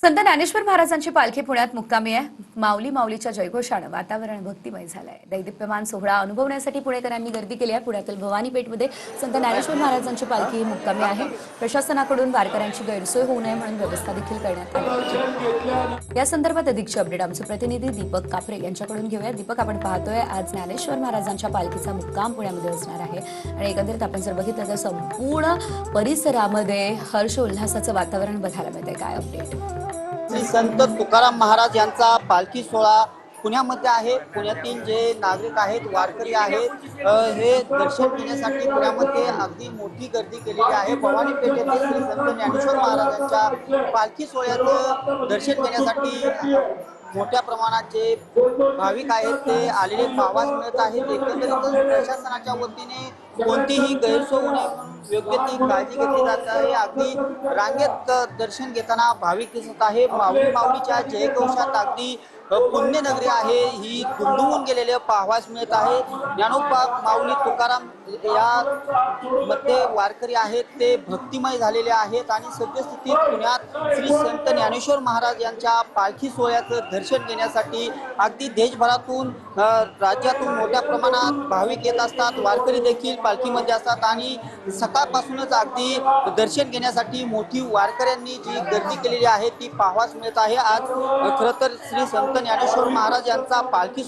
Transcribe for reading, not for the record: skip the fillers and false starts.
संत ज्ञानेश्वर महाराजांची पालखी पुण्यात मुक्कामी आहे। माऊली माऊलीच्या जयघोषानं वातावरण भक्तिमय झालंय। दैदिप्यमान सोहळा अनुभवण्यासाठी पुणेकरांनी गर्दी केली आहे। पुण्यातील भवानी पेठमध्ये संत ज्ञानेश्वर महाराजांची पालखी मुक्कामी आहे। प्रशासनाकडून वारकऱ्यांची गैरसोय होऊ नये म्हणून व्यवस्था देखील करण्यात आली आहे। या संदर्भात अधिकची अपडेट आमचे प्रतिनिधी दीपक कापरे यांच्याकडून घेऊया। दीपक, आपण पाहतोय आज ज्ञानेश्वर महाराजांच्या पालखीचा मुक्काम पुण्यामध्ये असणार आहे आणि एकंदरीत आपण जर बघितलं तर संपूर्ण परिसरामध्ये हर्ष उल्हासाचं वातावरण बघायला मिळतंय। काय अपडेट? श्री संत तुकाराम महाराज यांचा पालखी सोहळा पुण्यामध्ये आहे। पुण्यातील जे नागरिक आहेत, वारकरी आहेत, हे दर्शन घेण्यासाठी पुण्यामध्ये अगदी मोठी गर्दी केलेली आहे। भवानी पेठ येथे श्री संत ज्ञानेश्वर महाराजांच्या पालखी सोहळ्याचं दर्शन घेण्यासाठी मोठ्या प्रमाणात जे भाविक आहेत ते आलेले पाहावयास मिळत आहेत। एकंदरीतच प्रशासनाच्या वतीने कोणतीही गैरसोय होऊ नये म्हणून योग्य ती काळजी घेतली जात आहे। अगदी रांगेत दर्शन घेताना भाविक दिसत आहे। माऊली माऊलीच्या जयघोषात अगदी पुण्यनगरी आहे ही दुमदुमून गेलेले पाहावयास मिळत आहे। ज्ञानोबा माऊली तुकाराम या मध्ये वारकरी आहेत ते भक्तिमय झालेले आहेत आणि सद्यस्थितीत पुण्यात श्री संत ज्ञानेश्वर महाराज यांच्या पालखी सोहळ्याचं दर्शन घेण्यासाठी अगदी देशभरातून राज्यातून मोठ्या प्रमाणात भाविक येत असतात। वारकरी देखील पालखीमध्ये असतात आणि सकाळपासूनच अगदी दर्शन घेण्यासाठी मोठी वारकऱ्यांनी जी गर्दी केलेली आहे ती पाहावयास मिळत आहे। आज खरं तर श्री संत ज्ञानेश्वर महाराज यांचा पालखी